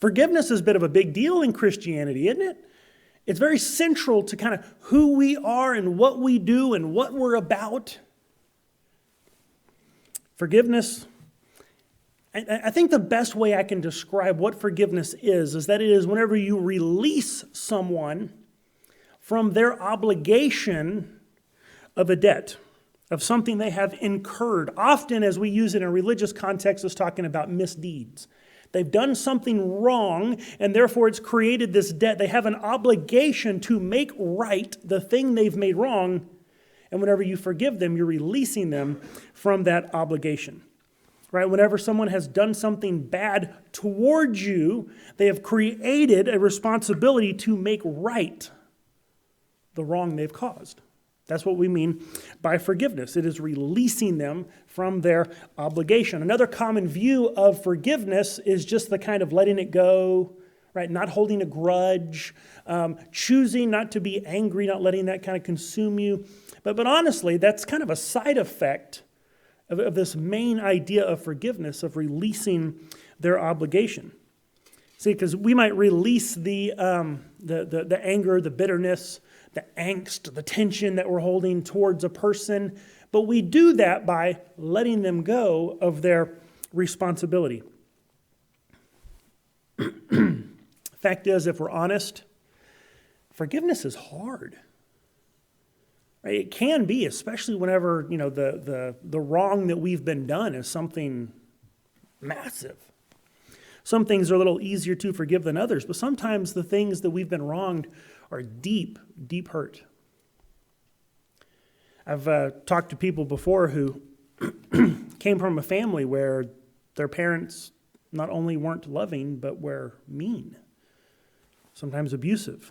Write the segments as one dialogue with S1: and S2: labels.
S1: Forgiveness is a bit of a big deal in Christianity, isn't it? It's very central to kind of who we are and what we do and what we're about. Forgiveness, I think the best way I can describe what forgiveness is that it is whenever you release someone from their obligation of a debt, of something they have incurred. Often, as we use it in a religious context, is talking about misdeeds. They've done something wrong, and therefore it's created this debt. They have an obligation to make right the thing they've made wrong, and whenever you forgive them, you're releasing them from that obligation. Right? Whenever someone has done something bad towards you, they have created a responsibility to make right the wrong they've caused. That's what we mean by forgiveness. It is releasing them from their obligation. Another common view of forgiveness is just the kind of letting it go, right? Not holding a grudge, choosing not to be angry, not letting that kind of consume you. But honestly, that's kind of a side effect of this main idea of forgiveness, of releasing their obligation. See, because we might release the anger, the bitterness, the angst, the tension that we're holding towards a person, but we do that by letting them go of their responsibility. Fact is, if we're honest, forgiveness is hard. Right? It can be, especially whenever the wrong that we've been done is something massive. Some things are a little easier to forgive than others, but sometimes the things that we've been wronged are deep, deep hurt. I've talked to people before who came from a family where their parents not only weren't loving, but were mean, sometimes abusive.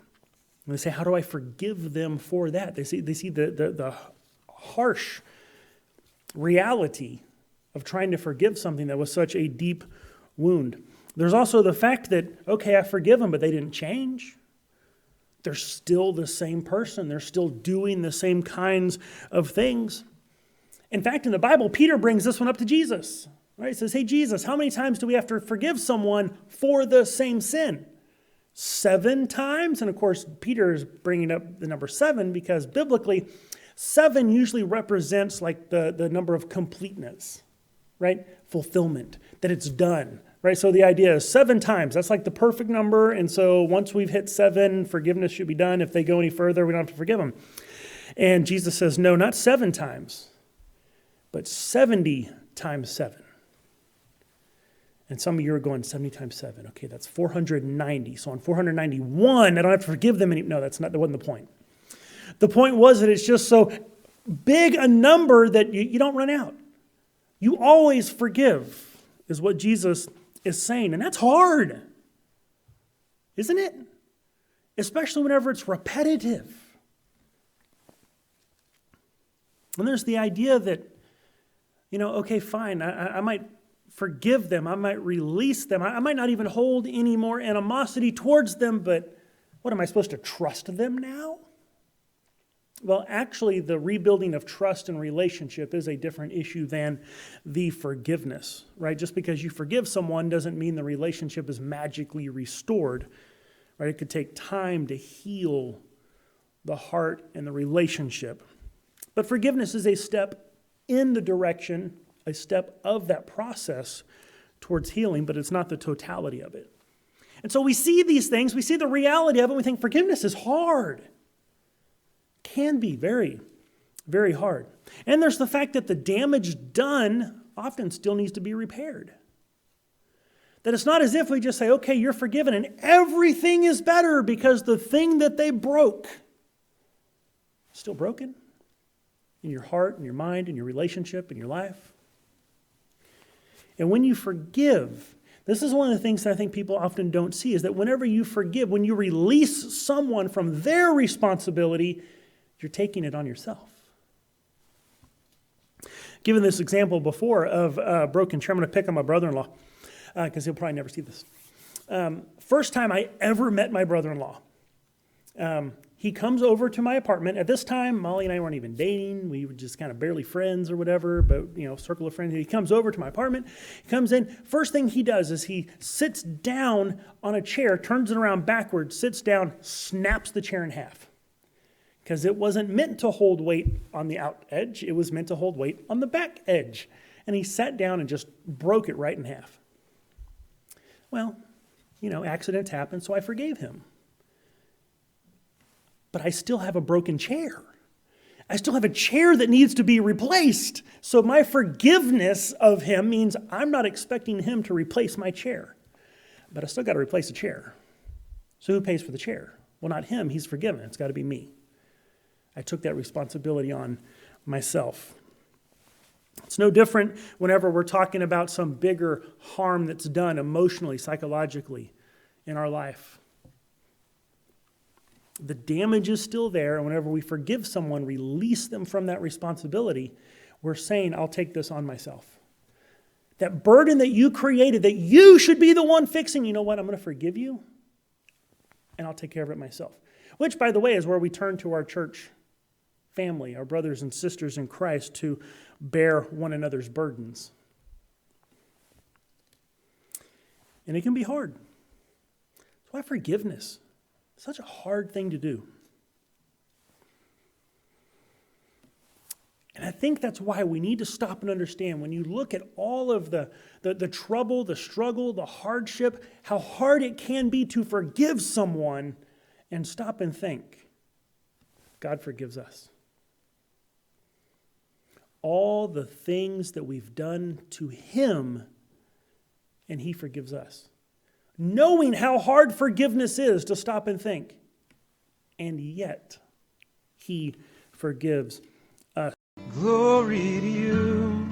S1: And they say, how do I forgive them for that? They see the harsh reality of trying to forgive something that was such a deep wound. There's also the fact that, okay, I forgive them, but they didn't change. They're still the same person. They're still doing the same kinds of things. In fact, in the Bible, Peter brings this one up to Jesus. Right? He says, hey, Jesus, how many times do we have to forgive someone for the same sin? 7 times? And of course, Peter is bringing up the number 7 because biblically, 7 usually represents like the number of completeness, right? Fulfillment, that it's done. Right, so the idea is 7 times. That's like the perfect number. And so once we've hit 7, forgiveness should be done. If they go any further, we don't have to forgive them. And Jesus says, no, not 7 times, but 70 times 7. And some of you are going 70 times 7. Okay, that's 490. So on 491, I don't have to forgive them anymore. No, that wasn't the point. The point was that it's just so big a number that you don't run out. You always forgive, is what Jesus is saying. And that's hard, isn't it? Especially whenever it's repetitive. And there's the idea that, okay, fine, I might forgive them, I might release them, I might not even hold any more animosity towards them, but what, am I supposed to trust them now? Well, actually, the rebuilding of trust and relationship is a different issue than the forgiveness, right? Just because you forgive someone doesn't mean the relationship is magically restored, right? It could take time to heal the heart and the relationship. But forgiveness is a step in the direction, a step of that process towards healing, but it's not the totality of it. And so we see these things, we see the reality of it, and we think forgiveness is hard. Can be very, very hard. And there's the fact that the damage done often still needs to be repaired. That it's not as if we just say, okay, you're forgiven and everything is better because the thing that they broke is still broken in your heart, in your mind, in your relationship, in your life. And when you forgive, this is one of the things that I think people often don't see, is that whenever you forgive, when you release someone from their responsibility, you're taking it on yourself. Given this example before of a broken chair, I'm going to pick on my brother-in-law because he'll probably never see this. First time I ever met my brother-in-law, He comes over to my apartment. At this time, Molly and I weren't even dating. We were just kind of barely friends or whatever, but, circle of friends. He comes over to my apartment. He comes in. First thing he does is he sits down on a chair, turns it around backwards, sits down, snaps the chair in half. Because it wasn't meant to hold weight on the out edge. It was meant to hold weight on the back edge. And he sat down and just broke it right in half. Well, accidents happen, so I forgave him. But I still have a broken chair. I still have a chair that needs to be replaced. So my forgiveness of him means I'm not expecting him to replace my chair. But I still got to replace the chair. So who pays for the chair? Well, not him. He's forgiven. It's got to be me. I took that responsibility on myself. It's no different whenever we're talking about some bigger harm that's done emotionally, psychologically in our life. The damage is still there, and whenever we forgive someone, release them from that responsibility, we're saying, I'll take this on myself. That burden that you created, that you should be the one fixing, you know what, I'm going to forgive you, and I'll take care of it myself. Which, by the way, is where we turn to our church family, our brothers and sisters in Christ, to bear one another's burdens. And it can be hard. That's why forgiveness is such a hard thing to do. And I think that's why we need to stop and understand when you look at all of the trouble, the struggle, the hardship, how hard it can be to forgive someone, and stop and think, God forgives us. All the things that we've done to him, and he forgives us. Knowing how hard forgiveness is, to stop and think, and yet he forgives us.
S2: Glory to you,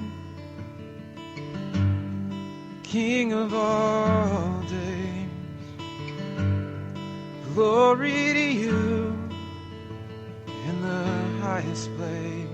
S2: King of all days. Glory to you in the highest place.